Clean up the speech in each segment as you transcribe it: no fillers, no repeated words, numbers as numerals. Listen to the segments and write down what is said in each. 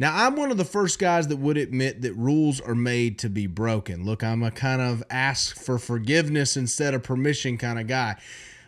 Now, I'm one of the first guys that would admit that rules are made to be broken. Look, I'm a kind of ask for forgiveness instead of permission kind of guy.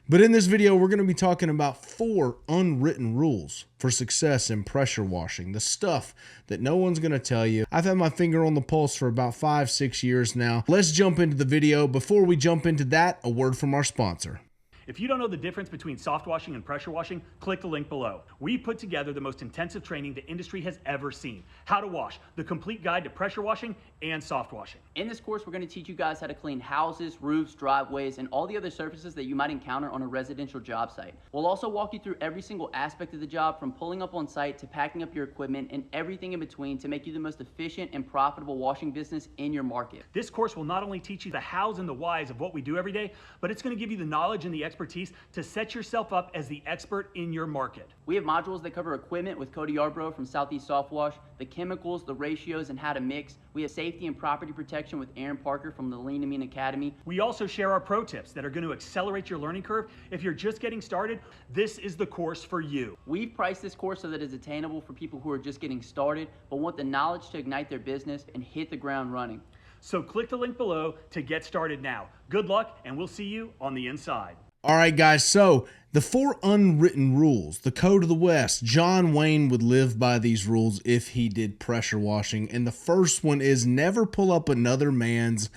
But in this video, we're going to be talking about 4 unwritten rules for success in pressure washing, the stuff that no one's going to tell you. I've had my finger on the pulse for about 5-6 years now. Let's jump into the video. Before we jump into that, a word from our sponsor. If you don't know the difference between soft washing and pressure washing, click the link below. We put together the most intensive training the industry has ever seen. How to wash, the complete guide to pressure washing and soft washing. In this course, we're going to teach you guys how to clean houses, roofs, driveways, and all the other surfaces that you might encounter on a residential job site. We'll also walk you through every single aspect of the job, from pulling up on site to packing up your equipment and everything in between, to make you the most efficient and profitable washing business in your market. This course will not only teach you the hows and the whys of what we do every day, but it's going to give you the knowledge and the expertise to set yourself up as the expert in your market. We have modules that cover equipment with Cody Yarbrough from Southeast Soft Wash, the chemicals, the ratios, and how to mix. We have safety and property protection with Aaron Parker from the Lean and Mean Academy. We also share our pro tips that are going to accelerate your learning curve. If you're just getting started, this is the course for you. We've priced this course so that it's attainable for people who are just getting started but want the knowledge to ignite their business and hit the ground running. So click the link below to get started now. Good luck, and we'll see you on the inside. All right, guys, so the 4 unwritten rules, the code of the West. John Wayne would live by these rules if he did pressure washing. And the first one is never pull up another man's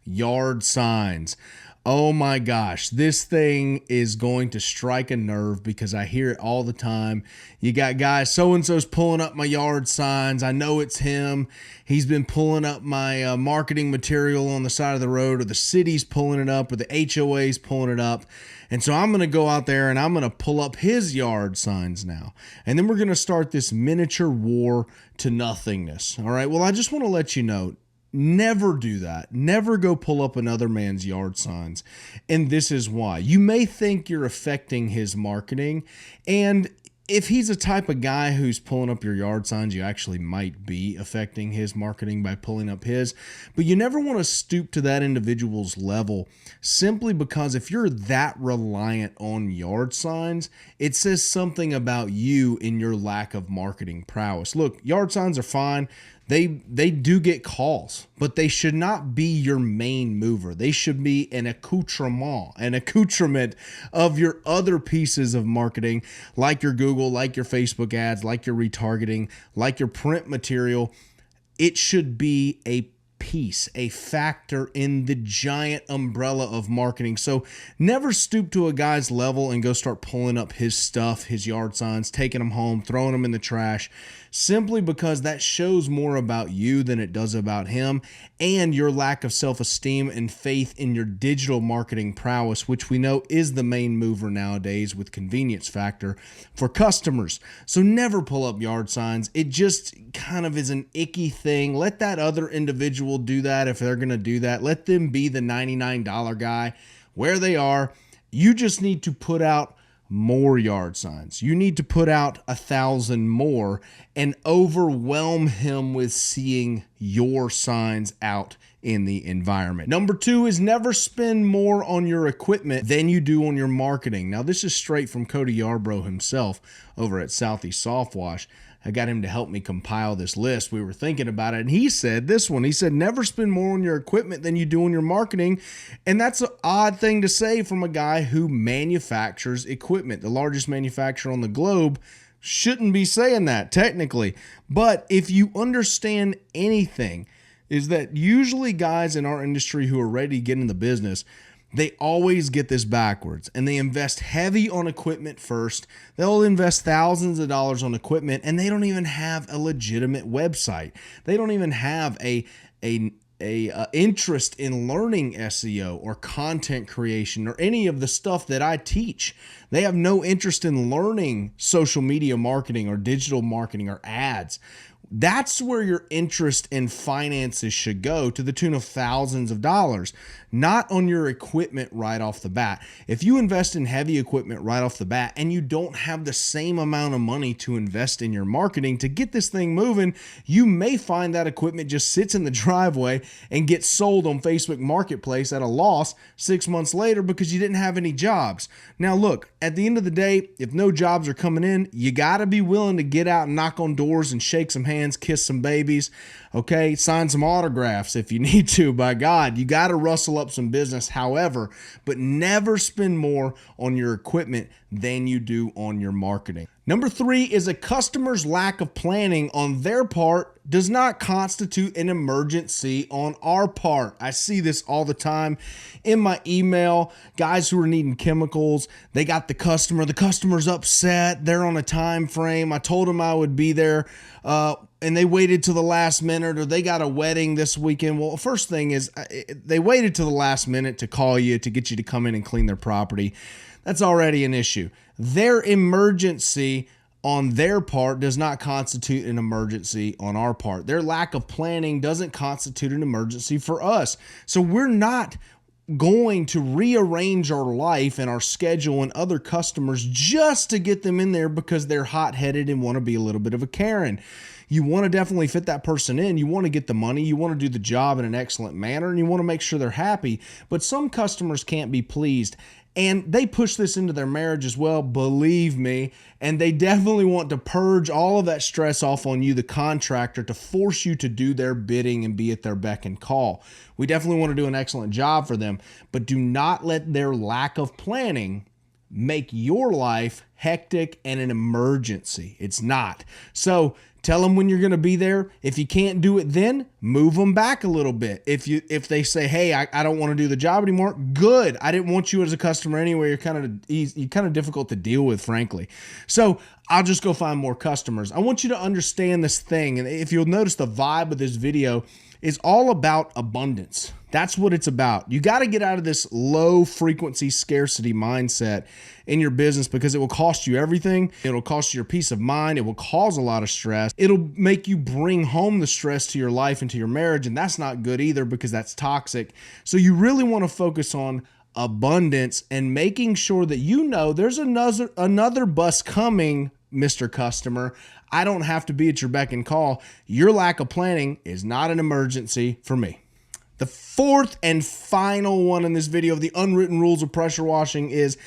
yard signs. Oh my gosh, this thing is going to strike a nerve because I hear it all the time. You got guys, so-and-so's pulling up my yard signs. I know it's him. He's been pulling up my marketing material on the side of the road, or the city's pulling it up, or the HOA's pulling it up. And so I'm going to go out there and I'm going to pull up his yard signs now. And then we're going to start this miniature war to nothingness. All right, well, I just want to let you know, never do that. Never go pull up another man's yard signs. And this is why. You may think you're affecting his marketing, and if he's a type of guy who's pulling up your yard signs, you actually might be affecting his marketing by pulling up his. But you never want to stoop to that individual's level, simply because if you're that reliant on yard signs, it says something about you in your lack of marketing prowess. Look, yard signs are fine. They do get calls, but they should not be your main mover. They should be an accoutrement of your other pieces of marketing, like your Google, like your Facebook ads, like your retargeting, like your print material. It should be a piece, a factor in the giant umbrella of marketing. So never stoop to a guy's level and go start pulling up his stuff, his yard signs, taking them home, throwing them in the trash, simply because that shows more about you than it does about him, and your lack of self-esteem and faith in your digital marketing prowess, which we know is the main mover nowadays with convenience factor for customers. So never pull up yard signs. It just kind of is an icky thing. Let that other individual do that if they're going to do that. Let them be the $99 guy where they are. You just need to put out more yard signs. You need to put out 1,000 more and overwhelm him with seeing your signs out in the environment. Number 2 is never spend more on your equipment than you do on your marketing. Now, this is straight from Cody Yarbrough himself over at Southeast Soft Wash. I got him to help me compile this list. We were thinking about it, and he said this one. He said, never spend more on your equipment than you do on your marketing. And that's an odd thing to say from a guy who manufactures equipment. The largest manufacturer on the globe shouldn't be saying that technically. But if you understand anything, is that usually guys in our industry who are ready to get in the business, they always get this backwards, and they invest heavy on equipment first. They'll invest thousands of dollars on equipment, and they don't even have a legitimate website. They don't even have a interest in learning SEO or content creation or any of the stuff that I teach. They have no interest in learning social media marketing or digital marketing or ads. That's where your interest in finances should go, to the tune of thousands of dollars, not on your equipment right off the bat. If you invest in heavy equipment right off the bat and you don't have the same amount of money to invest in your marketing to get this thing moving, you may find that equipment just sits in the driveway and gets sold on Facebook Marketplace at a loss 6 months later because you didn't have any jobs. Now look, at the end of the day, if no jobs are coming in, you got to be willing to get out and knock on doors and shake some hands hands, kiss some babies, okay? Sign some autographs if you need to, by God. You got to rustle up some business, however, but never spend more on your equipment than you do on your marketing. Number 3 is a customer's lack of planning on their part does not constitute an emergency on our part. I see this all the time in my email. Guys who are needing chemicals, they got the customer's upset. They're on a time frame. I told them I would be there, and they waited till the last minute, or they got a wedding this weekend. Well, first thing is they waited till the last minute to call you to get you to come in and clean their property. That's already an issue. Their emergency on their part does not constitute an emergency on our part. Their lack of planning doesn't constitute an emergency for us. So we're not going to rearrange our life and our schedule and other customers just to get them in there because they're hot-headed and want to be a little bit of a Karen. You want to definitely fit that person in. You want to get the money. You want to do the job in an excellent manner, and you want to make sure they're happy. But some customers can't be pleased. And they push this into their marriage as well, believe me. And they definitely want to purge all of that stress off on you, the contractor, to force you to do their bidding and be at their beck and call. We definitely want to do an excellent job for them, but do not let their lack of planning make your life hectic and an emergency. It's not. So tell them when you're going to be there. If you can't do it then, move them back a little bit. If they say, hey, I don't want to do the job anymore, good. I didn't want you as a customer anyway. You're kind of difficult to deal with, frankly. So I'll just go find more customers. I want you to understand this thing. And if you'll notice, the vibe of this video is all about abundance. That's what it's about. You got to get out of this low frequency scarcity mindset in your business, because it will cost you everything. It'll cost you your peace of mind. It will cause a lot of stress. It'll make you bring home the stress to your life and to your marriage, and that's not good either, because that's toxic. So you really want to focus on abundance and making sure that you know there's another bus coming, Mr. Customer. I don't have to be at your beck and call. Your lack of planning is not an emergency for me. The 4th and final one in this video of the unwritten rules of pressure washing is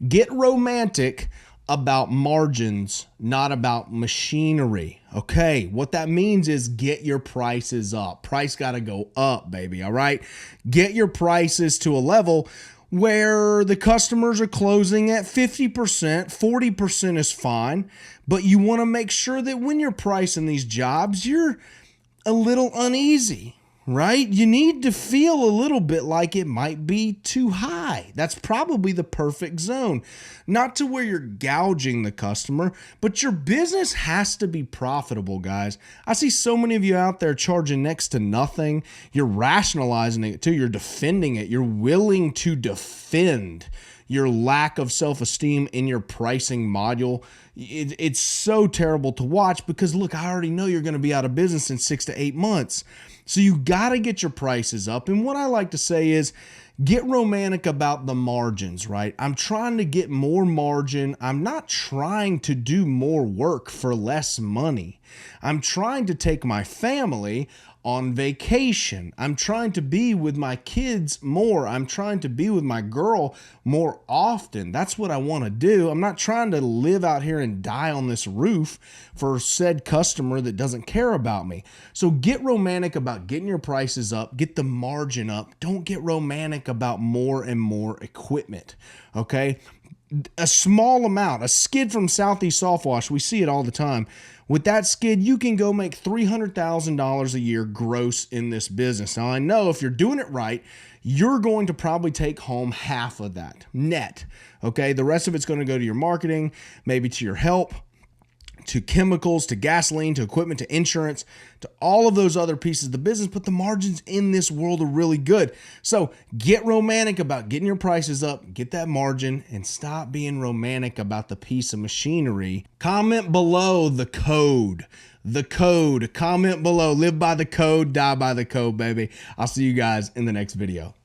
get romantic about margins, not about machinery. Okay, what that means is get your prices up. Price got to go up, baby, all right? Get your prices to a level where the customers are closing at 50%, 40% is fine, but you want to make sure that when you're pricing these jobs, you're a little uneasy, right? You need to feel a little bit like it might be too high. That's probably the perfect zone. Not to where you're gouging the customer, but your business has to be profitable, guys. I see so many of you out there charging next to nothing. You're rationalizing it too. You're defending it. You're willing to defend your lack of self-esteem in your pricing module. It's so terrible to watch, because look, I already know you're going to be out of business in 6 to 8 months. So you got to get your prices up. And what I like to say is get romantic about the margins, right? I'm trying to get more margin. I'm not trying to do more work for less money. I'm trying to take my family on vacation. I'm trying to be with my kids more. I'm trying to be with my girl more often. That's what I want to do. I'm not trying to live out here and die on this roof for said customer that doesn't care about me. So get romantic about getting your prices up, get the margin up. Don't get romantic about more and more equipment, okay? A small amount, a skid from Southeast Soft Wash, we see it all the time. With that skid, you can go make $300,000 a year gross in this business. Now, I know if you're doing it right, you're going to probably take home half of that net, okay? The rest of it's going to go to your marketing, maybe to your help, to chemicals, to gasoline, to equipment, to insurance, to all of those other pieces of the business, but the margins in this world are really good. So get romantic about getting your prices up, get that margin, and stop being romantic about the piece of machinery. Comment below the code. The code. Comment below. Live by the code, die by the code, baby. I'll see you guys in the next video.